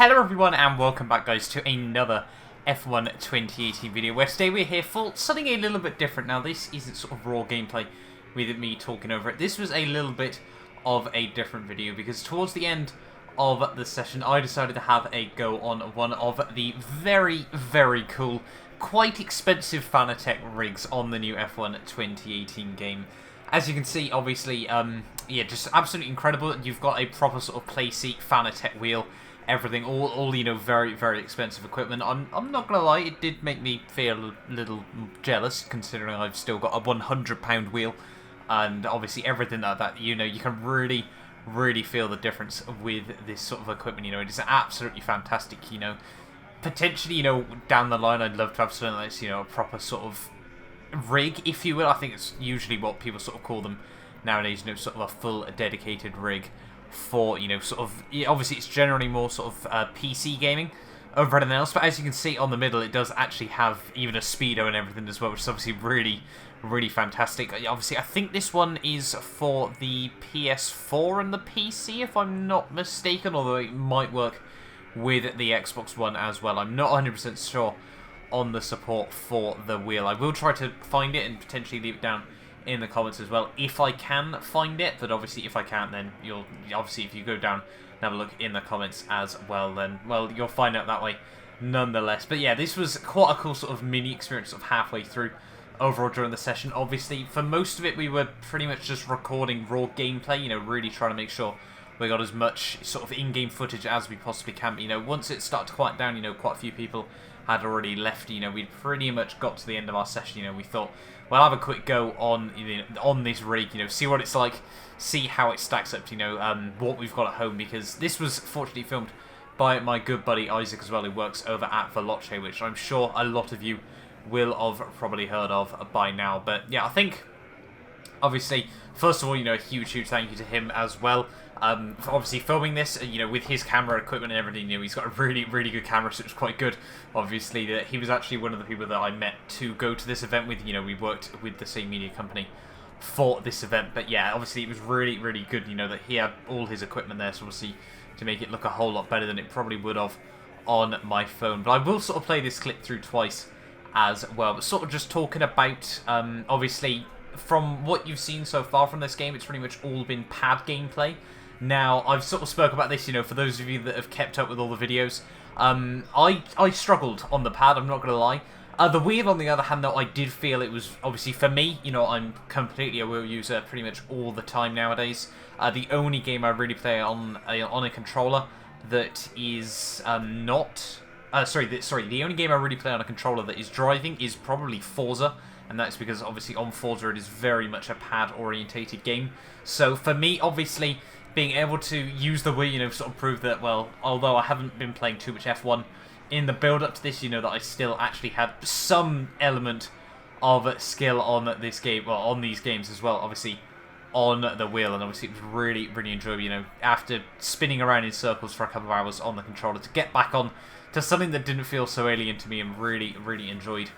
Hello everyone and welcome back guys to another F1 2018 video where today we're here for something a little bit different. Now this isn't sort of raw gameplay with me talking over it. This was a little bit of a different video because towards the end of the session I decided to have a go on one of the very, very cool, quite expensive Fanatec rigs on the new F1 2018 game. As you can see, obviously, yeah, just absolutely incredible. You've got a proper sort of play seat, Fanatec wheel, everything, all you know, very, very expensive equipment. I'm not gonna lie, it did make me feel a little jealous, considering I've still got a £100 wheel, and obviously everything like that. You know, you can really, really feel the difference with this sort of equipment. You know, it is absolutely fantastic. You know, potentially, you know, down the line, I'd love to have something like this, you know, a proper sort of rig, if you will. I think it's usually what people sort of call them nowadays, you know, sort of a full dedicated rig for, you know, sort of, obviously it's generally more sort of PC gaming over anything else, but as you can see on the middle, it does actually have even a speedo and everything as well, which is obviously really, really fantastic. Obviously, I think this one is for the PS4 and the PC, if I'm not mistaken, although it might work with the Xbox One as well. I'm not 100% sure on the support for the wheel. I will try to find it and potentially leave it down in the comments as well if I can find it, but obviously if I can't, then you'll obviously, if you go down and have a look in the comments as well, then well, you'll find out that way nonetheless. But yeah, this was quite a cool sort of mini experience of halfway through overall during the session. Obviously for most of it we were pretty much just recording raw gameplay, you know, really trying to make sure we got as much sort of in-game footage as we possibly can. But, you know, once it started to quiet down, you know, quite a few people had already left. You know, we'd pretty much got to the end of our session. You know, we thought, well, have a quick go on, you know, on this rig, you know, see what it's like, see how it stacks up to, you know, what we've got at home, because this was fortunately filmed by my good buddy Isaac as well, who works over at Veloce, which I'm sure a lot of you will have probably heard of by now. But yeah, I think, obviously, first of all, you know, a huge, huge thank you to him as well. For obviously filming this, you know, with his camera equipment and everything. You know, he's got a really, really good camera, so it's quite good. Obviously, that he was actually one of the people that I met to go to this event with. You know, we worked with the same media company for this event. But yeah, obviously it was really, really good, you know, that he had all his equipment there, so obviously to make it look a whole lot better than it probably would have on my phone. But I will sort of play this clip through twice as well. But sort of just talking about, obviously, from what you've seen so far from this game, it's pretty much all been pad gameplay. Now, I've sort of spoke about this, you know, for those of you that have kept up with all the videos. I struggled on the pad, I'm not going to lie. The wheel, on the other hand, though, I did feel it was, obviously, for me, you know, I'm completely a wheel user pretty much all the time nowadays. The only game I really play on a controller that is not... the only game I really play on a controller that is driving is probably Forza. And that's because, obviously, on Forza it is very much a pad-orientated game. So, for me, obviously, being able to use the Wii, you know, sort of prove that, well, although I haven't been playing too much F1 in the build-up to this, you know, that I still actually had some element of skill on this game, well, on these games as well, obviously, on the wheel. And obviously it was really, really enjoyable, you know, after spinning around in circles for a couple of hours on the controller, to get back on to something that didn't feel so alien to me, and really, really enjoyed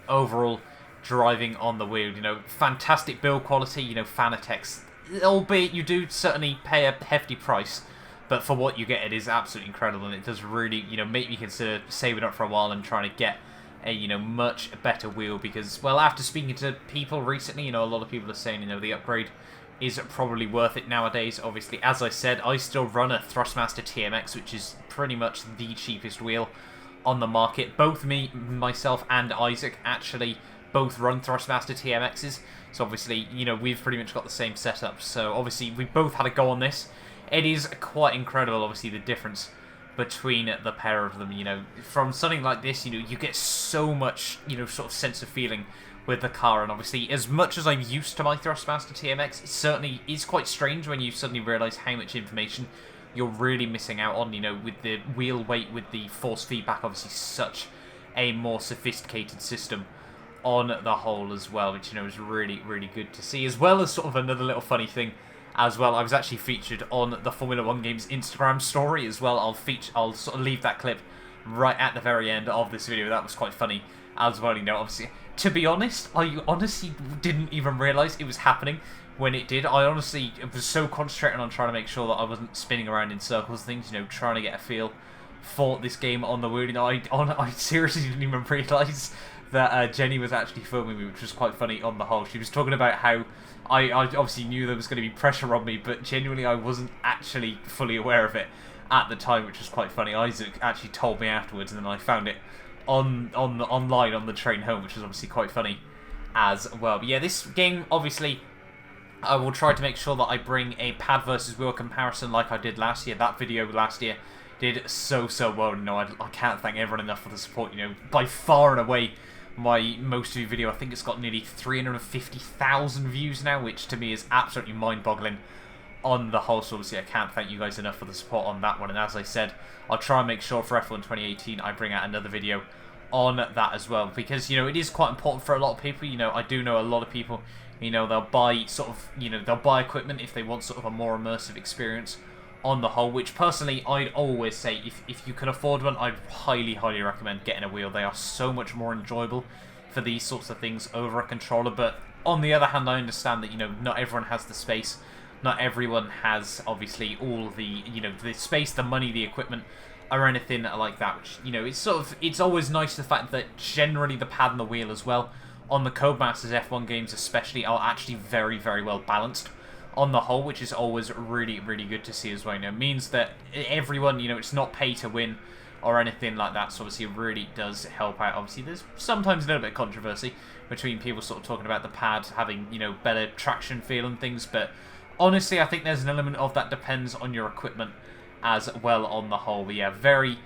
overall driving on the wheel. You know, fantastic build quality, you know, Fanatec's, albeit you do certainly pay a hefty price, but for what you get, it is absolutely incredible, and it does really, you know, make me consider saving up for a while and trying to get a, you know, much better wheel. Because, well, after speaking to people recently, you know, a lot of people are saying, you know, the upgrade is probably worth it nowadays. Obviously, as I said, I still run a Thrustmaster TMX, which is pretty much the cheapest wheel on the market. Both myself and Isaac actually both run Thrustmaster TMXs, so obviously, you know, we've pretty much got the same setup, so obviously we both had a go on this. It is quite incredible, obviously, the difference between the pair of them. You know, from something like this, you know, you get so much, you know, sort of sense of feeling with the car. And obviously, as much as I'm used to my Thrustmaster TMX, it certainly is quite strange when you suddenly realise how much information you're really missing out on, you know, with the wheel weight, with the force feedback, obviously such a more sophisticated system on the whole as well, which, you know, is really, really good to see. As well as sort of another little funny thing as well, I was actually featured on the Formula 1 Games Instagram story as well. I'll sort of leave that clip right at the very end of this video. That was quite funny as well, you know, obviously. To be honest, I honestly didn't even realise it was happening when it did. I honestly was so concentrated on trying to make sure that I wasn't spinning around in circles and things, you know, trying to get a feel for this game on the wheel. You know, I seriously didn't even realise that Jenny was actually filming me, which was quite funny on the whole. She was talking about how I obviously knew there was going to be pressure on me, but genuinely I wasn't actually fully aware of it at the time, which was quite funny. Isaac actually told me afterwards, and then I found it online on the train home, which was obviously quite funny as well. But yeah, this game, obviously, I will try to make sure that I bring a pad versus wheel comparison like I did last year. That video last year did so well. You know, I can't thank everyone enough for the support. You know, by far and away, my most viewed video, I think it's got nearly 350,000 views now, which to me is absolutely mind-boggling on the whole. So obviously I can't thank you guys enough for the support on that one. And as I said, I'll try and make sure for F1 2018 I bring out another video on that as well, because, you know, it is quite important for a lot of people. You know, I do know a lot of people, you know, they'll buy sort of, you know, they'll buy equipment if they want sort of a more immersive experience on the whole, which personally I'd always say if you can afford one, I'd highly recommend getting a wheel. They are so much more enjoyable for these sorts of things over a controller. But on the other hand, I understand that, you know, not everyone has the space, not everyone has obviously all the, you know, the space, the money, the equipment or anything like that, which, you know, it's sort of, it's always nice the fact that generally the pad and the wheel as well on the Codemasters F1 games especially are actually very well balanced on the whole, which is always really good to see as well. You know, it means that everyone, you know, it's not pay to win or anything like that, so obviously it really does help out. Obviously there's sometimes a little bit of controversy between people sort of talking about the pad having, you know, better traction feel and things, but honestly I think there's an element of that depends on your equipment as well on the whole. But yeah, very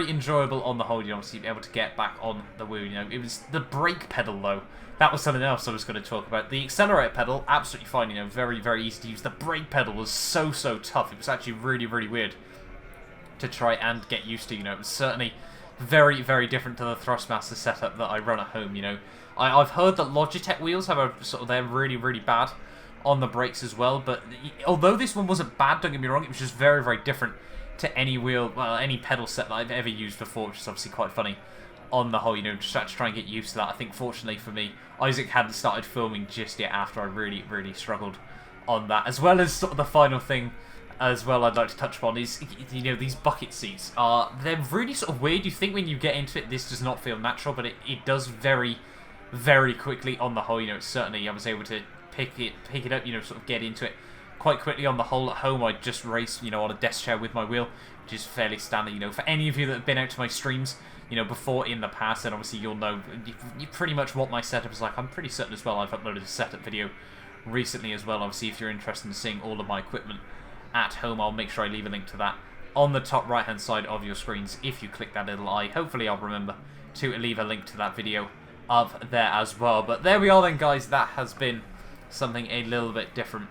enjoyable on the whole. You obviously be able to get back on the wheel. You know, it was the brake pedal though. That was something else I was going to talk about. The accelerator pedal, absolutely fine. You know, very easy to use. The brake pedal was so tough. It was actually really weird to try and get used to. You know, it was certainly very different to the Thrustmaster setup that I run at home. You know, I've heard that Logitech wheels have a sort of, they're really bad on the brakes as well, but although this one wasn't bad, don't get me wrong, it was just very different to any wheel, well, any pedal set that I've ever used before, which is obviously quite funny on the whole. You know, just had to try and get used to that. I think fortunately for me, Isaac hadn't started filming just yet after I really struggled on that. As well as sort of the final thing as well I'd like to touch upon is, you know, these bucket seats are, they're really sort of weird. You think when you get into it this does not feel natural, but it does very quickly on the whole. You know, it's certainly, I was able to pick it up, you know, sort of get into it quite quickly on the whole. At home I just race, you know, on a desk chair with my wheel, which is fairly standard. You know, for any of you that have been out to my streams, you know, before in the past, then obviously you'll know you pretty much what my setup is like. I'm pretty certain as well I've uploaded a setup video recently as well. Obviously if you're interested in seeing all of my equipment at home, I'll make sure I leave a link to that on the top right hand side of your screens if you click that little eye. Hopefully I'll remember to leave a link to that video up there as well. But there we are then, guys. That has been something a little bit different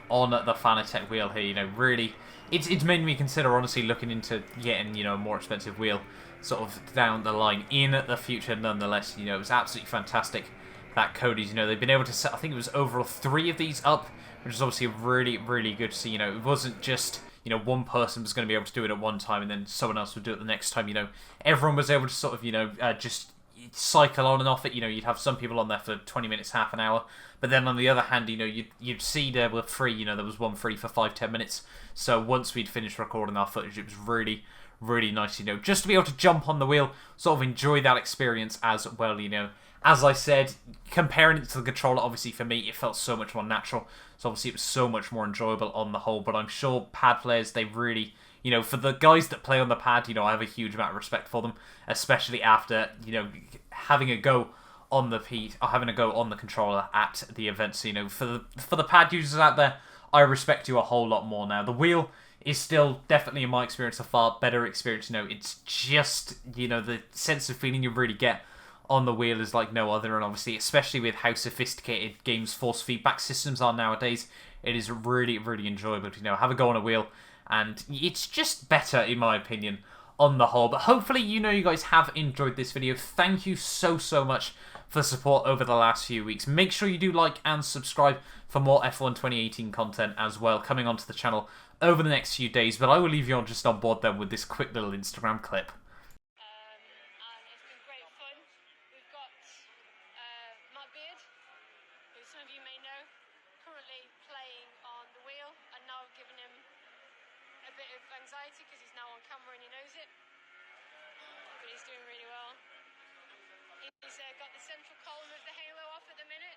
on the Fanatec wheel here. You know, really, it's made me consider honestly looking into getting, you know, a more expensive wheel sort of down the line in the future. Nonetheless, you know, it was absolutely fantastic that Cody's, you know, they've been able to set, I think it was overall 3 of these up, which is obviously really good to see. You know, it wasn't just, you know, one person was going to be able to do it at one time and then someone else would do it the next time. You know, everyone was able to sort of, you know, just cycle on and off it. You know, you'd have some people on there for 20 minutes, half an hour, but then on the other hand, you know, you'd see there were free, you know, there was one free for 5-10 minutes. So once we'd finished recording our footage, it was really nice, you know, just to be able to jump on the wheel, sort of enjoy that experience as well. You know, as I said, comparing it to the controller, obviously for me it felt so much more natural, so obviously it was so much more enjoyable on the whole. But I'm sure pad players, they really, you know, for the guys that play on the pad, you know, I have a huge amount of respect for them, especially after, you know, having a go on the controller at the events. You know, for the pad users out there, I respect you a whole lot more now. The wheel is still definitely, in my experience, a far better experience. You know, it's just, you know, the sense of feeling you really get on the wheel is like no other. And obviously, especially with how sophisticated games' force feedback systems are nowadays, it is really enjoyable to, you know, have a go on a wheel. And it's just better, in my opinion, on the whole. But hopefully, you know, you guys have enjoyed this video. Thank you so much for the support over the last few weeks. Make sure you do like and subscribe for more F1 2018 content as well coming onto the channel over the next few days. But I will leave you on just on board then with this quick little Instagram clip. And it's been great fun. We've got Matt Beard, who some of you may know, currently He's doing really well. He's got the central column of the halo off at the minute.